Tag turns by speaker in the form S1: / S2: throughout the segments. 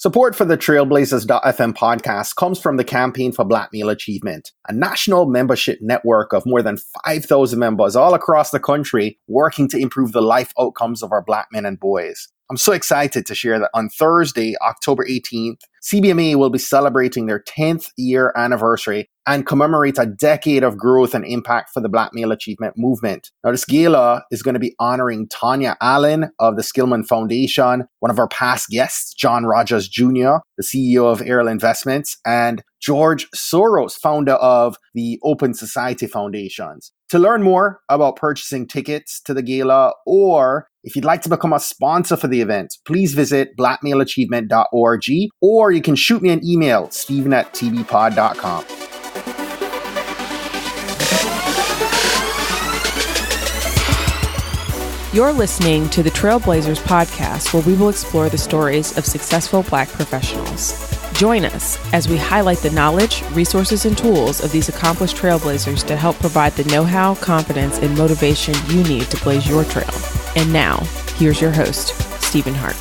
S1: Support for the Trailblazers.fm podcast comes from the Campaign for Black Male Achievement, a national membership network of more than 5,000 members all across the country working to improve the life outcomes of our Black men and boys. I'm so excited to share that on Thursday, October 18th, CBMA will be celebrating their 10th year anniversary and commemorate a decade of growth and impact for the Black Male Achievement movement. Now, this gala is going to be honoring Tanya Allen of the Skillman Foundation, one of our past guests, John Rogers Jr., the CEO of Errol Investments, and George Soros, founder of the Open Society Foundations. To learn more about purchasing tickets to the gala, or if you'd like to become a sponsor for the event, please visit blackmaleachievement.org, or you can shoot me an email, steven@tvpod.com.
S2: You're listening to the Trailblazers podcast, where we will explore the stories of successful Black professionals. Join us as we highlight the knowledge, resources, and tools of these accomplished trailblazers to help provide the know-how, confidence, and motivation you need to blaze your trail. And now, here's your host, Stephen Hart.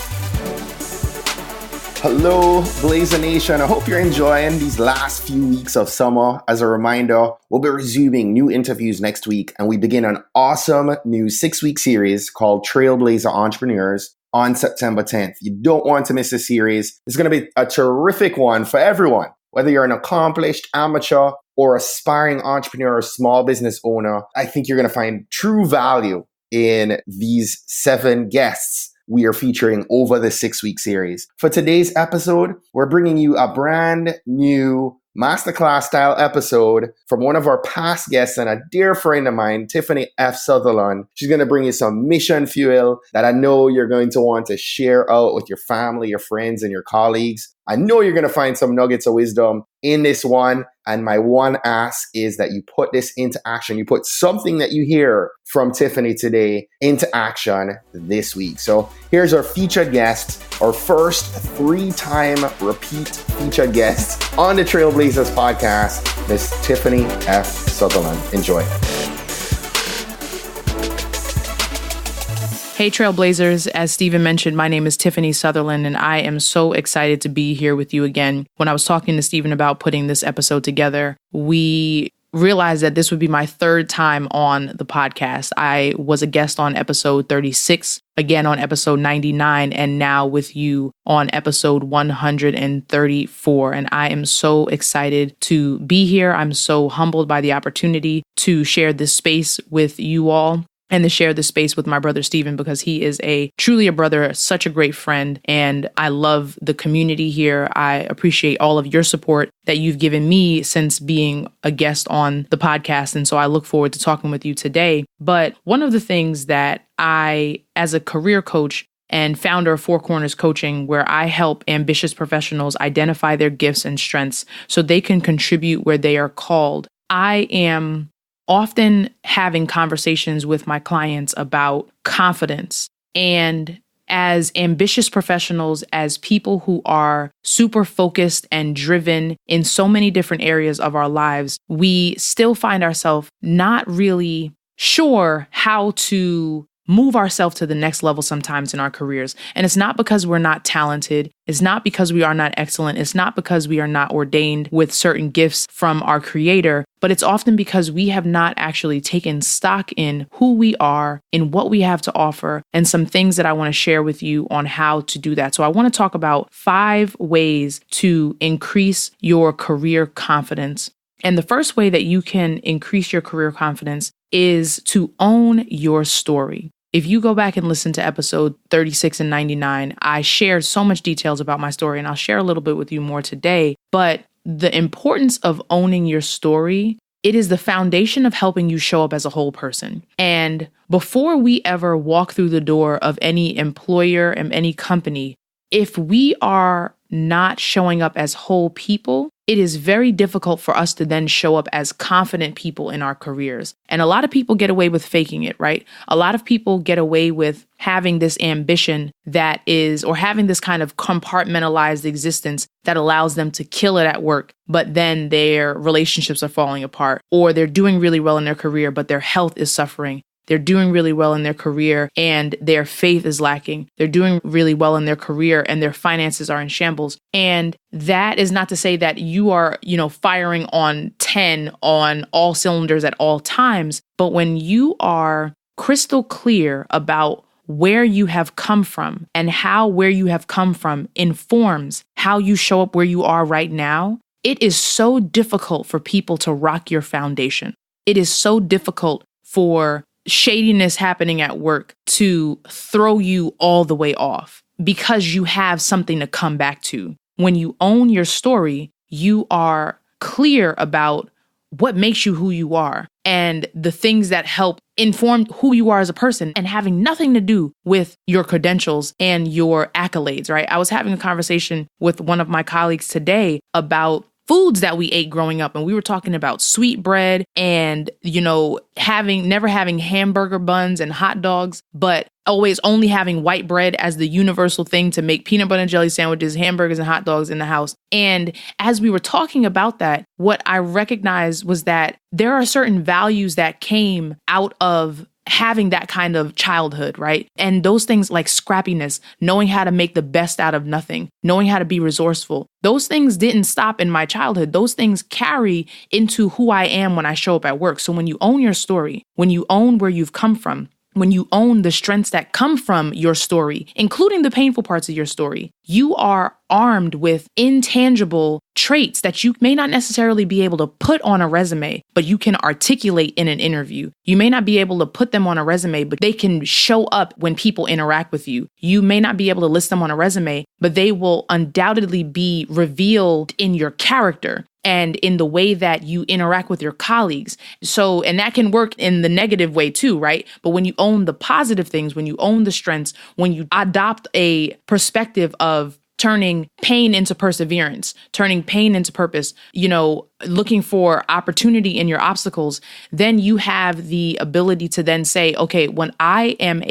S1: Hello, Blazer Nation. I hope you're enjoying these last few weeks of summer. As a reminder, we'll be resuming new interviews next week, and we begin an awesome new 6-week series called Trailblazer Entrepreneurs on September 10th. You don't want to miss this series. It's going to be a terrific one for everyone. Whether you're an accomplished amateur or aspiring entrepreneur or small business owner, I think you're going to find true value in these 7 guests we are featuring over the 6-week series. For today's episode, we're bringing you a brand new masterclass style episode from one of our past guests and a dear friend of mine, Tiffany F. Sutherland. She's going to bring you some mission fuel that I know you're going to want to share out with your family, your friends, and your colleagues. I know you're going to find some nuggets of wisdom in this one. And my one ask is that you put this into action. You put something that you hear from Tiffany today into action this week. So here's our featured guest, our first 3-time repeat featured guest on the Trailblazers podcast, Miss Tiffany F. Sutherland. Enjoy.
S2: Hey Trailblazers, as Stephen mentioned, my name is Tiffany Sutherland, and I am so excited to be here with you again. When I was talking to Stephen about putting this episode together, we realized that this would be my 3rd time on the podcast. I was a guest on episode 36, again on episode 99, and now with you on episode 134. And I am so excited to be here. I'm so humbled by the opportunity to share this space with you all, and to share this space with my brother Stephen, because he is truly a brother, such a great friend, and I love the community here. I appreciate all of your support that you've given me since being a guest on the podcast, and so I look forward to talking with you today. But one of the things that I, as a career coach and founder of Four Corners Coaching, where I help ambitious professionals identify their gifts and strengths so they can contribute where they are called, I am often having conversations with my clients about confidence. And as ambitious professionals, as people who are super focused and driven in so many different areas of our lives, we still find ourselves not really sure how to move ourselves to the next level sometimes in our careers. And it's not because we're not talented. It's not because we are not excellent. It's not because we are not ordained with certain gifts from our creator, but it's often because we have not actually taken stock in who we are, in what we have to offer, and some things that I want to share with you on how to do that. So I want to talk about 5 ways to increase your career confidence. And the first way that you can increase your career confidence is to own your story. If you go back and listen to episode 36 and 99, I shared so much details about my story, and I'll share a little bit with you more today. But the importance of owning your story, it is the foundation of helping you show up as a whole person. And before we ever walk through the door of any employer and any company, if we are not showing up as whole people, it is very difficult for us to then show up as confident people in our careers. And a lot of people get away with faking it, right? A lot of people get away with having this ambition that is, or having this kind of compartmentalized existence that allows them to kill it at work, but then their relationships are falling apart, or they're doing really well in their career, but their health is suffering. they're doing really well in their career and their faith is lacking. They're doing really well in their career and their finances are in shambles. And that is not to say that you are, firing on 10 on all cylinders at all times. But when you are crystal clear about where you have come from and how where you have come from informs how you show up where you are right now, it is so difficult for people to rock your foundation. It is so difficult for shadiness happening at work to throw you all the way off because you have something to come back to. When you own your story, you are clear about what makes you who you are and the things that help inform who you are as a person and having nothing to do with your credentials and your accolades, right? I was having a conversation with one of my colleagues today about foods that we ate growing up. And we were talking about sweet bread and, never having hamburger buns and hot dogs, but always only having white bread as the universal thing to make peanut butter and jelly sandwiches, hamburgers and hot dogs in the house. And as we were talking about that, what I recognized was that there are certain values that came out of having that kind of childhood, right? And those things like scrappiness, knowing how to make the best out of nothing, knowing how to be resourceful, those things didn't stop in my childhood. Those things carry into who I am when I show up at work. So when you own your story, when you own where you've come from, when you own the strengths that come from your story, including the painful parts of your story, you are armed with intangible traits that you may not necessarily be able to put on a resume, but you can articulate in an interview. You may not be able to put them on a resume, but they can show up when people interact with you. You may not be able to list them on a resume, but they will undoubtedly be revealed in your character and in the way that you interact with your colleagues. So, and that can work in the negative way too, right? But when you own the positive things, when you own the strengths, when you adopt a perspective of turning pain into perseverance, turning pain into purpose, looking for opportunity in your obstacles, then you have the ability to then say, okay, when I am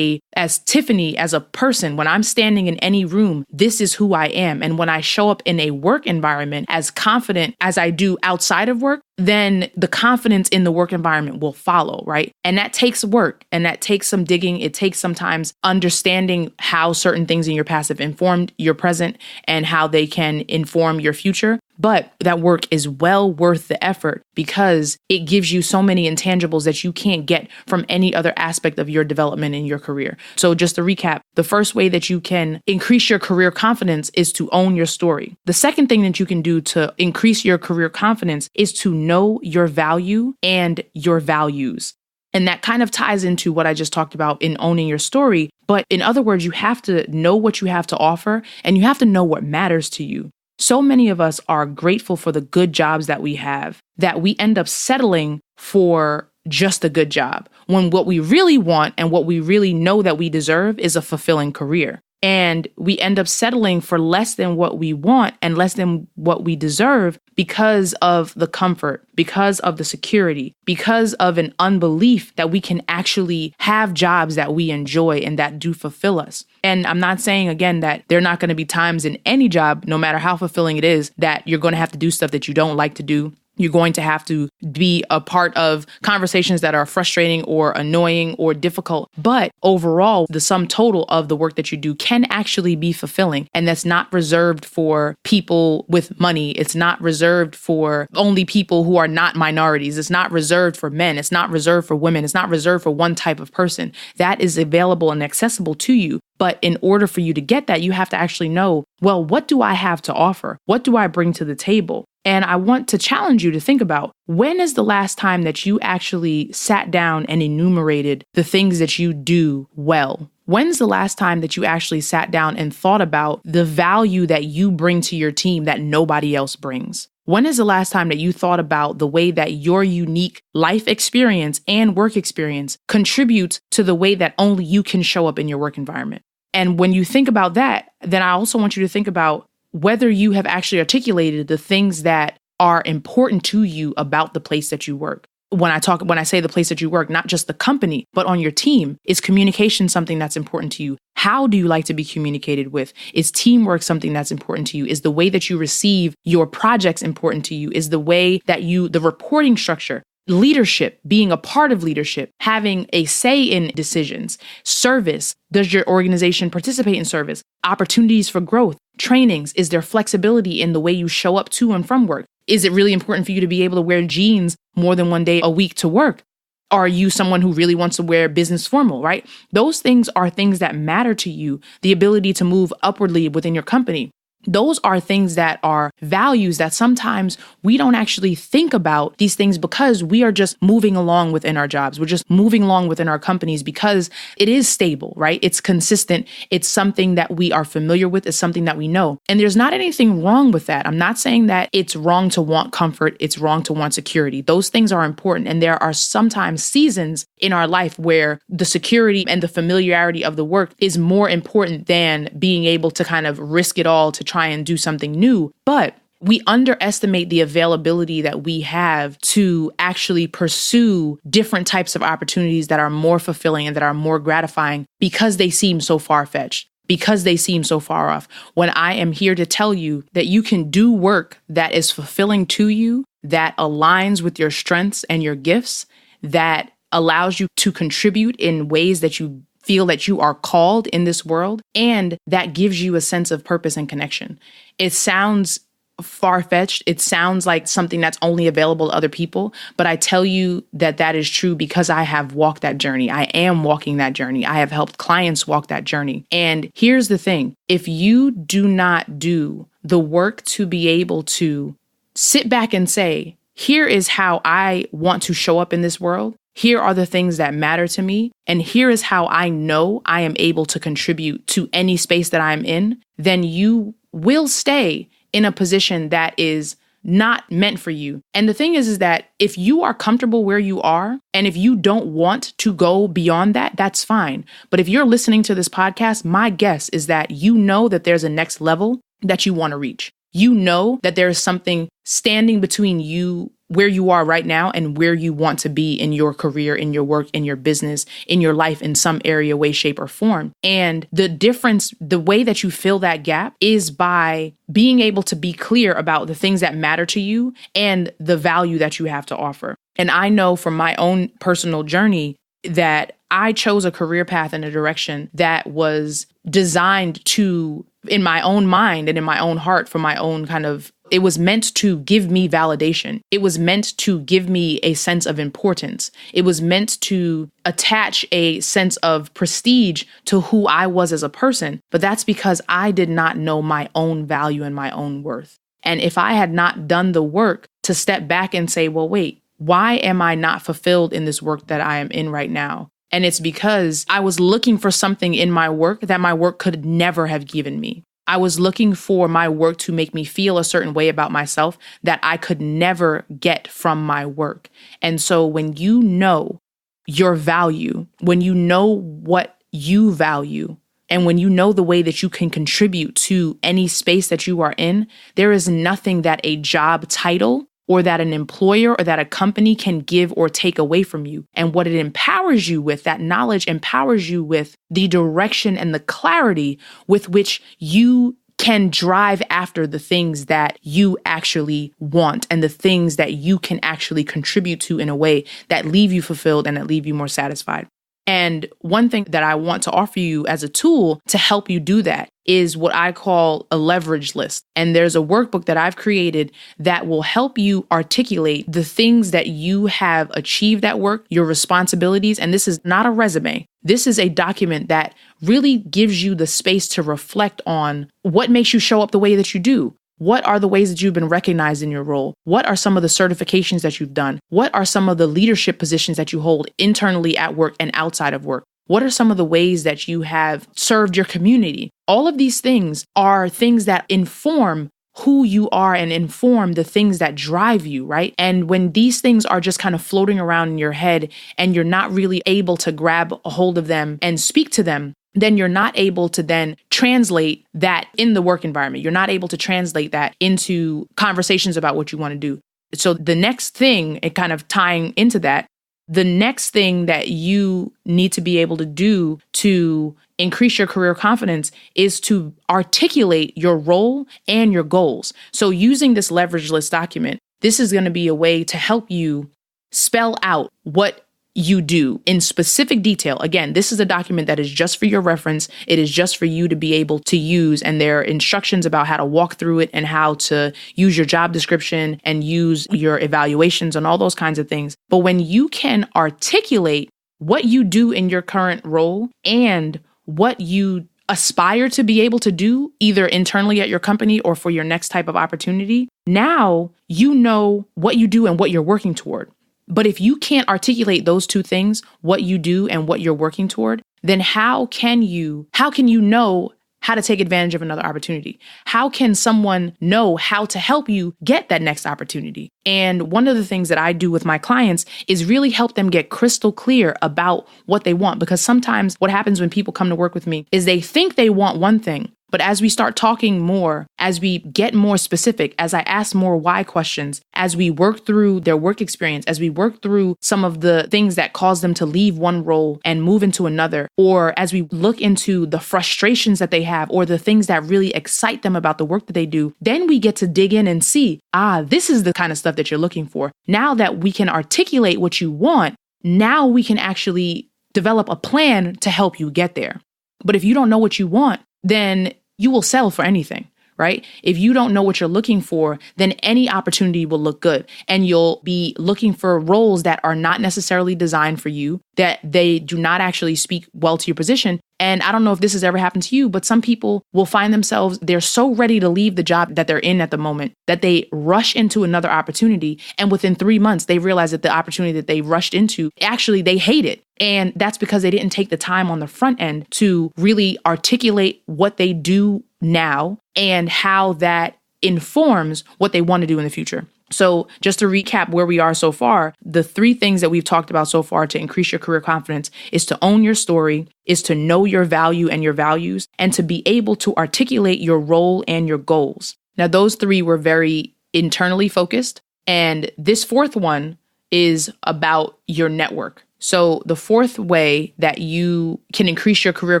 S2: as Tiffany, as a person, when I'm standing in any room, this is who I am. And when I show up in a work environment as confident as I do outside of work, then the confidence in the work environment will follow, right? And that takes work and that takes some digging. It takes sometimes understanding how certain things in your past have informed your present and how they can inform your future. But that work is well worth the effort because it gives you so many intangibles that you can't get from any other aspect of your development in your career. So just to recap, the first way that you can increase your career confidence is to own your story. The second thing that you can do to increase your career confidence is to know your value and your values. And that kind of ties into what I just talked about in owning your story. But in other words, you have to know what you have to offer and you have to know what matters to you. So many of us are grateful for the good jobs that we have, that we end up settling for just a good job, when what we really want and what we really know that we deserve is a fulfilling career. And we end up settling for less than what we want and less than what we deserve because of the comfort, because of the security, because of an unbelief that we can actually have jobs that we enjoy and that do fulfill us. And I'm not saying, again, that there are not going to be times in any job, no matter how fulfilling it is, that you're going to have to do stuff that you don't like to do. You're going to have to be a part of conversations that are frustrating or annoying or difficult. But overall, the sum total of the work that you do can actually be fulfilling. And that's not reserved for people with money. It's not reserved for only people who are not minorities. It's not reserved for men. It's not reserved for women. It's not reserved for one type of person. That is available and accessible to you. But in order for you to get that, you have to actually know, well, what do I have to offer? What do I bring to the table? And I want to challenge you to think about, when is the last time that you actually sat down and enumerated the things that you do well? When's the last time that you actually sat down and thought about the value that you bring to your team that nobody else brings? When is the last time that you thought about the way that your unique life experience and work experience contributes to the way that only you can show up in your work environment? And when you think about that, then I also want you to think about whether you have actually articulated the things that are important to you about the place that you work. When I say the place that you work, not just the company, but on your team, is communication something that's important to you? How do you like to be communicated with? Is teamwork something that's important to you? Is the way that you receive your projects important to you? Is the way that the reporting structure? leadership, being a part of leadership, having a say in decisions, service. Does your organization participate in service? Opportunities for growth, trainings. Is there flexibility in the way you show up to and from work? Is it really important for you to be able to wear jeans more than one day a week to work? Are you someone who really wants to wear business formal, right? Those things are things that matter to you. The ability to move upwardly within your company. Those are things that are values that sometimes we don't actually think about these things because we are just moving along within our jobs. We're just moving along within our companies because it is stable, right? It's consistent. It's something that we are familiar with. It's something that we know. And there's not anything wrong with that. I'm not saying that it's wrong to want comfort. It's wrong to want security. Those things are important. And there are sometimes seasons in our life where the security and the familiarity of the work is more important than being able to kind of risk it all to try and do something new. But we underestimate the availability that we have to actually pursue different types of opportunities that are more fulfilling and that are more gratifying because they seem so far-fetched, because they seem so far off. When I am here to tell you that you can do work that is fulfilling to you, that aligns with your strengths and your gifts, that allows you to contribute in ways that you feel that you are called in this world, and that gives you a sense of purpose and connection. It sounds far-fetched. It sounds like something that's only available to other people, but I tell you that that is true because I have walked that journey. I am walking that journey. I have helped clients walk that journey. And here's the thing. If you do not do the work to be able to sit back and say, here is how I want to show up in this world. Here are the things that matter to me. And here is how I know I am able to contribute to any space that I'm in. Then you will stay in a position that is not meant for you. And the thing is that if you are comfortable where you are, and if you don't want to go beyond that, that's fine. But if you're listening to this podcast, my guess is that you know that there's a next level that you want to reach. You know that there is something standing between you, where you are right now, and where you want to be in your career, in your work, in your business, in your life, in some area, way, shape, or form. And the difference, the way that you fill that gap is by being able to be clear about the things that matter to you and the value that you have to offer. And I know from my own personal journey that I chose a career path and a direction that was designed to, in my own mind and in my own heart, for my own kind of, it was meant to give me validation. It was meant to give me a sense of importance. It was meant to attach a sense of prestige to who I was as a person. But that's because I did not know my own value and my own worth. And if I had not done the work to step back and say, well, wait, why am I not fulfilled in this work that I am in right now? And it's because I was looking for something in my work that my work could never have given me. I was looking for my work to make me feel a certain way about myself that I could never get from my work. And so when you know your value, when you know what you value, and when you know the way that you can contribute to any space that you are in, there is nothing that a job title or that an employer or that a company can give or take away from you. And what it empowers you with, that knowledge empowers you with the direction and the clarity with which you can drive after the things that you actually want and the things that you can actually contribute to in a way that leave you fulfilled and that leave you more satisfied. And one thing that I want to offer you as a tool to help you do that is what I call a leverage list. And there's a workbook that I've created that will help you articulate the things that you have achieved at work, your responsibilities. And this is not a resume. This is a document that really gives you the space to reflect on what makes you show up the way that you do. What are the ways that you've been recognized in your role? What are some of the certifications that you've done? What are some of the leadership positions that you hold internally at work and outside of work? What are some of the ways that you have served your community? All of these things are things that inform who you are and inform the things that drive you, right? And when these things are just kind of floating around in your head and you're not really able to grab a hold of them and speak to them, then you're not able to then translate that in the work environment. You're not able to translate that into conversations about what you want to do. So the next thing, and kind of tying into that, the next thing that you need to be able to do to increase your career confidence is to articulate your role and your goals. So using this leverage list document, this is going to be a way to help you spell out what you do in specific detail. Again, this is a document that is just for your reference. It is just for you to be able to use. And there are instructions about how to walk through it and how to use your job description and use your evaluations and all those kinds of things. But when you can articulate what you do in your current role and what you aspire to be able to do, either internally at your company or for your next type of opportunity, now you know what you do and what you're working toward. But if you can't articulate those two things, what you do and what you're working toward, then how can you know how to take advantage of another opportunity? How can someone know how to help you get that next opportunity? And one of the things that I do with my clients is really help them get crystal clear about what they want. Because sometimes what happens when people come to work with me is they think they want one thing. But as we start talking more, as we get more specific, as I ask more why questions, as we work through their work experience, as we work through some of the things that cause them to leave one role and move into another, or as we look into the frustrations that they have or the things that really excite them about the work that they do, then we get to dig in and see, this is the kind of stuff that you're looking for. Now that we can articulate what you want, now we can actually develop a plan to help you get there. But if you don't know what you want, then you will settle for anything, right? If you don't know what you're looking for, then any opportunity will look good. And you'll be looking for roles that are not necessarily designed for you, that they do not actually speak well to your position. And I don't know if this has ever happened to you, but some people will find themselves, they're so ready to leave the job that they're in at the moment that they rush into another opportunity. And within 3 months, they realize that the opportunity that they rushed into, actually, they hate it. And that's because they didn't take the time on the front end to really articulate what they do now and how that informs what they want to do in the future. So just to recap where we are so far, the 3 things that we've talked about so far to increase your career confidence is to own your story, is to know your value and your values, and to be able to articulate your role and your goals. Now, those 3 were very internally focused. And this 4th one is about your network. So the 4th way that you can increase your career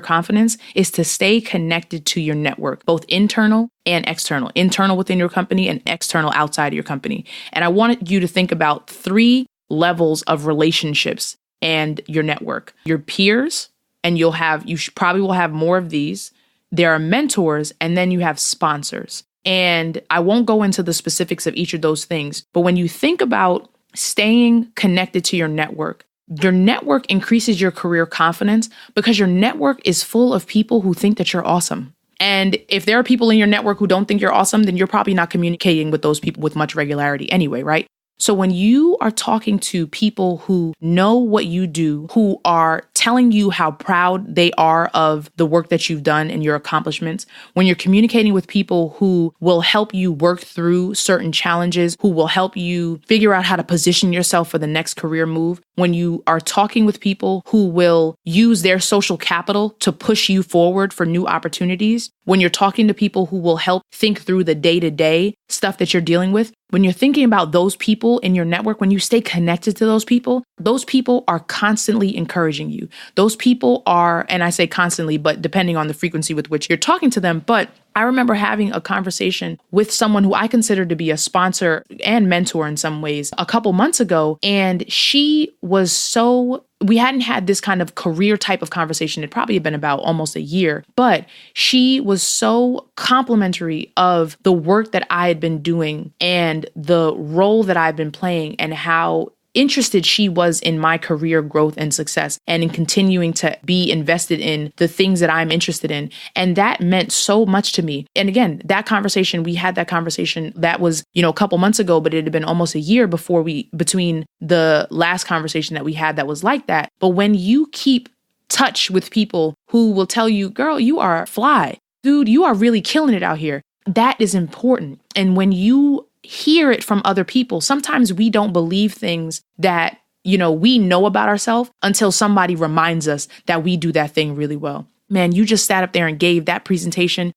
S2: confidence is to stay connected to your network, both internal and internal within your company and external outside of your company. And I wanted you to think about 3 levels of relationships and your network. Your peers, and you probably will have more of these. There are mentors, and then you have sponsors. And I won't go into the specifics of each of those things, but when you think about staying connected to your network increases your career confidence because your network is full of people who think that you're awesome. And if there are people in your network who don't think you're awesome, then you're probably not communicating with those people with much regularity anyway, right? So when you are talking to people who know what you do, who are telling you how proud they are of the work that you've done and your accomplishments, when you're communicating with people who will help you work through certain challenges, who will help you figure out how to position yourself for the next career move, when you are talking with people who will use their social capital to push you forward for new opportunities, when you're talking to people who will help think through the day-to-day stuff that you're dealing with, when you're thinking about those people in your network, when you stay connected to those people are constantly encouraging you. Those people are, and I say constantly, but depending on the frequency with which you're talking to them. But I remember having a conversation with someone who I consider to be a sponsor and mentor in some ways a couple months ago. And she was we hadn't had this kind of career type of conversation. It probably had been about almost a year, but she was so complimentary of the work that I had been doing and the role that I've been playing and how interested she was in my career growth and success and in continuing to be invested in the things that I'm interested in. And that meant so much to me. And again, we had that conversation that was, a couple months ago, but it had been almost a year between the last conversation that we had that was like that. But when you keep touch with people who will tell you, girl, you are fly, dude, you are really killing it out here, that is important. And when you hear it from other people, sometimes we don't believe things that, we know about ourselves until somebody reminds us that we do that thing really well. Man, you just sat up there and gave that presentation.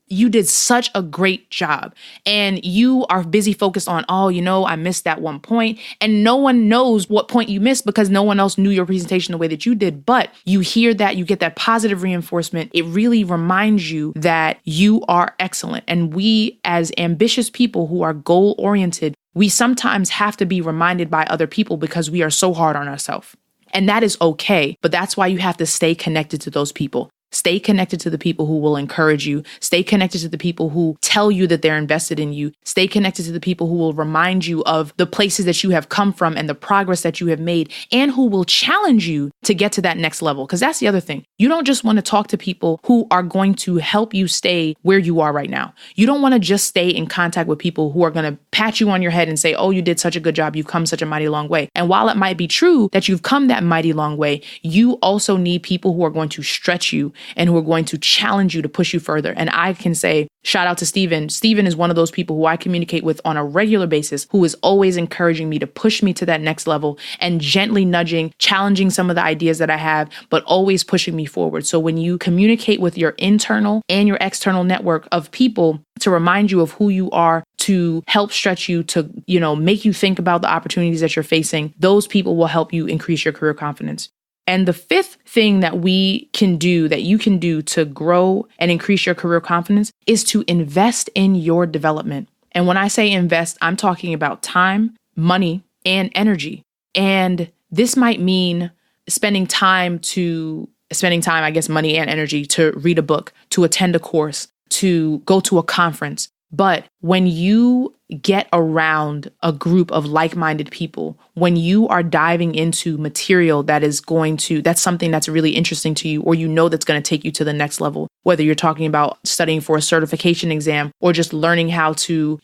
S2: You did such a great job. And you are busy focused on, I missed that one point. And no one knows what point you missed because no one else knew your presentation the way that you did. But you hear that, you get that positive reinforcement. It really reminds you that you are excellent. And we, as ambitious people who are goal-oriented, we sometimes have to be reminded by other people because we are so hard on ourselves. And that is okay. But that's why you have to stay connected to those people. Stay connected to the people who will encourage you. Stay connected to the people who tell you that they're invested in you. Stay connected to the people who will remind you of the places that you have come from and the progress that you have made, and who will challenge you to get to that next level. Because that's the other thing. You don't just want to talk to people who are going to help you stay where you are right now. You don't want to just stay in contact with people who are going to pat you on your head and say, oh, you did such a good job. You've come such a mighty long way. And while it might be true that you've come that mighty long way, you also need people who are going to stretch you and who are going to challenge you to push you further. And I can say, shout out to Steven. Steven is one of those people who I communicate with on a regular basis, who is always encouraging me to push me to that next level and gently nudging, challenging some of the ideas that I have, but always pushing me forward. So when you communicate with your internal and your external network of people to remind you of who you are, to help stretch you, to, make you think about the opportunities that you're facing, those people will help you increase your career confidence. And the fifth thing that you can do to grow and increase your career confidence is to invest in your development. And when I say invest, I'm talking about time, money, and energy. And this might mean spending time, I guess, money and energy to read a book, to attend a course, to go to a conference. But when you get around a group of like-minded people, when you are diving into material that's something that's really interesting to you, or that's going to take you to the next level, whether you're talking about studying for a certification exam or just learning how to,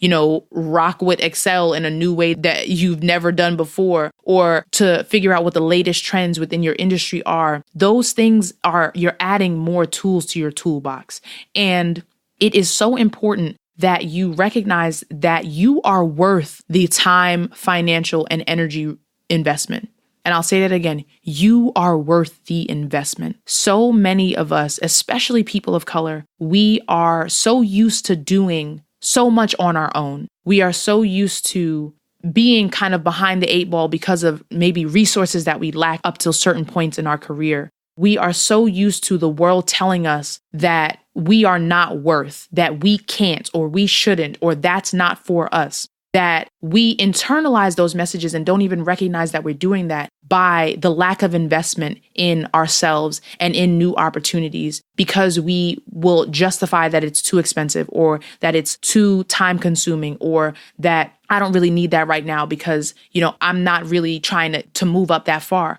S2: rock with Excel in a new way that you've never done before, or to figure out what the latest trends within your industry are, those things you're adding more tools to your toolbox. And it is so important that you recognize that you are worth the time, financial, and energy investment. And I'll say that again, you are worth the investment. So many of us, especially people of color, we are so used to doing so much on our own. We are so used to being kind of behind the eight ball because of maybe resources that we lack up till certain points in our career. We are so used to the world telling us that we are not worth, that we can't, or we shouldn't, or that's not for us, that we internalize those messages and don't even recognize that we're doing that by the lack of investment in ourselves and in new opportunities, because we will justify that it's too expensive, or that it's too time consuming, or that I don't really need that right now because, I'm not really trying to move up that far.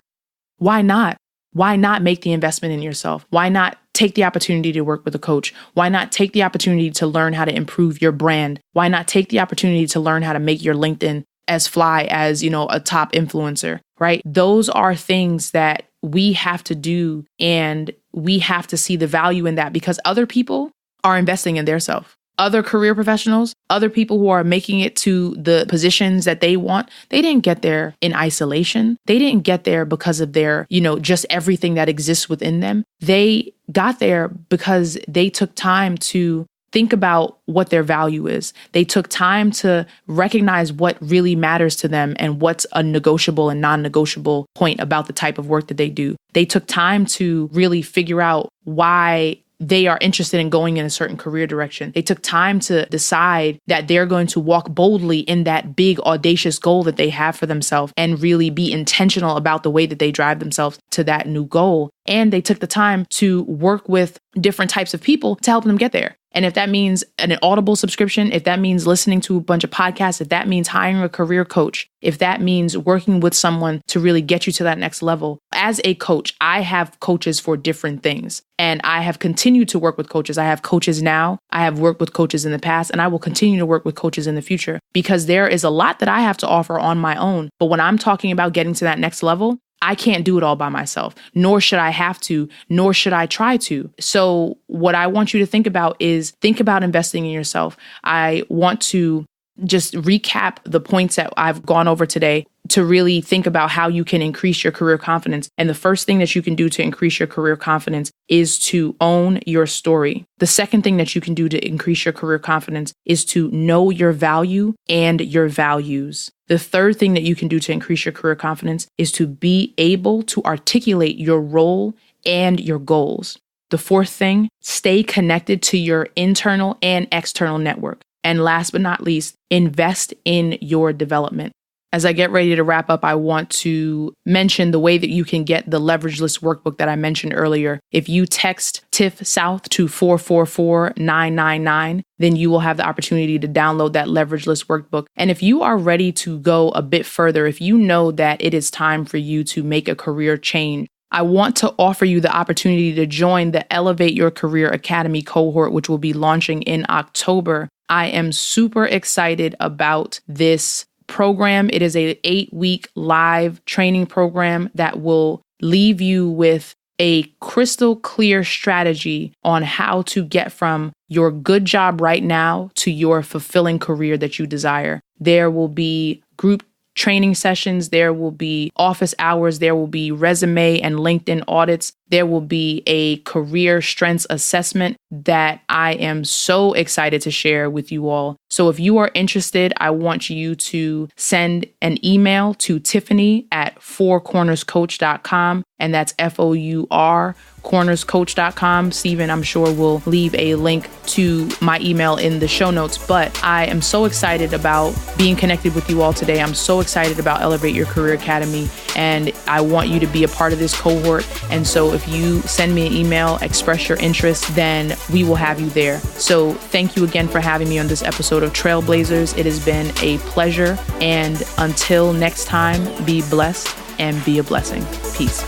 S2: Why not? Why not make the investment in yourself? Why not take the opportunity to work with a coach? Why not take the opportunity to learn how to improve your brand? Why not take the opportunity to learn how to make your LinkedIn as fly as, a top influencer, right? Those are things that we have to do, and we have to see the value in that because other people are investing in their self. Other career professionals, other people who are making it to the positions that they want, they didn't get there in isolation. They didn't get there because of their, just everything that exists within them. They got there because they took time to think about what their value is. They took time to recognize what really matters to them and what's a negotiable and non-negotiable point about the type of work that they do. They took time to really figure out why they are interested in going in a certain career direction. They took time to decide that they're going to walk boldly in that big, audacious goal that they have for themselves and really be intentional about the way that they drive themselves to that new goal. And they took the time to work with different types of people to help them get there. And if that means an Audible subscription, if that means listening to a bunch of podcasts, if that means hiring a career coach, if that means working with someone to really get you to that next level. As a coach, I have coaches for different things. And I have continued to work with coaches. I have coaches now. I have worked with coaches in the past, and I will continue to work with coaches in the future because there is a lot that I have to offer on my own. But when I'm talking about getting to that next level, I can't do it all by myself, nor should I have to, nor should I try to. So what I want you to think about is think about investing in yourself. I want to just recap the points that I've gone over today to really think about how you can increase your career confidence. And the first thing that you can do to increase your career confidence is to own your story. The second thing that you can do to increase your career confidence is to know your value and your values. The third thing that you can do to increase your career confidence is to be able to articulate your role and your goals. The fourth thing, stay connected to your internal and external network. And last but not least, invest in your development. As I get ready to wrap up, I want to mention the way that you can get the Leverage List workbook that I mentioned earlier. If you text TIFF South to 444-999, then you will have the opportunity to download that Leverage List workbook. And if you are ready to go a bit further, if you know that it is time for you to make a career change, I want to offer you the opportunity to join the Elevate Your Career Academy cohort, which will be launching in October. I am super excited about this program. It is an 8-week live training program that will leave you with a crystal clear strategy on how to get from your good job right now to your fulfilling career that you desire. There will be group training sessions, there will be office hours, there will be resume and LinkedIn audits, there will be a career strengths assessment that I am so excited to share with you all. So if you are interested, I want you to send an email to Tiffany at fourcornerscoach.com, and that's FOUR cornerscoach.com. Steven, I'm sure, will leave a link to my email in the show notes. But I am so excited about being connected with you all today. I'm so excited about Elevate Your Career Academy, and I want you to be a part of this cohort. And so if you send me an email, express your interest, then we will have you there. So thank you again for having me on this episode of Trailblazers. It has been a pleasure. And until next time, be blessed and be a blessing. Peace.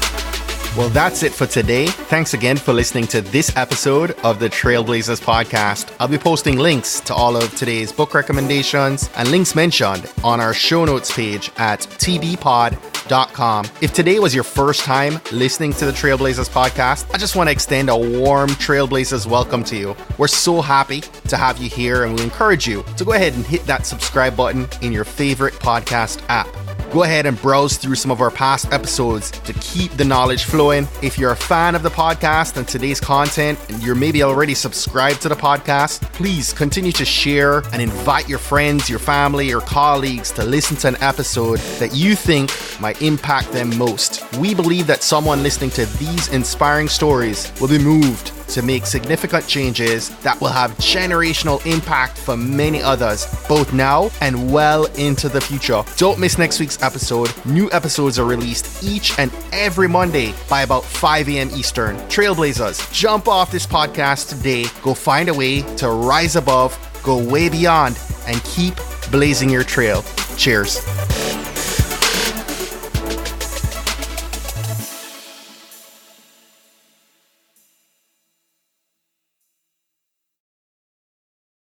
S1: Well, that's it for today. Thanks again for listening to this episode of the Trailblazers podcast. I'll be posting links to all of today's book recommendations and links mentioned on our show notes page at tbpod.com. If today was your first time listening to the Trailblazers podcast, I just want to extend a warm Trailblazers welcome to you. We're so happy to have you here, and we encourage you to go ahead and hit that subscribe button in your favorite podcast app. Go ahead and browse through some of our past episodes to keep the knowledge flowing. If you're a fan of the podcast and today's content, and you're maybe already subscribed to the podcast, please continue to share and invite your friends, your family, your colleagues to listen to an episode that you think might impact them most. We believe that someone listening to these inspiring stories will be moved to make significant changes that will have generational impact for many others, both now and well into the future. Don't miss next week's episode. New episodes are released each and every Monday by about 5 a.m. Eastern. Trailblazers, jump off this podcast today. Go find a way to rise above, go way beyond, and keep blazing your trail. Cheers.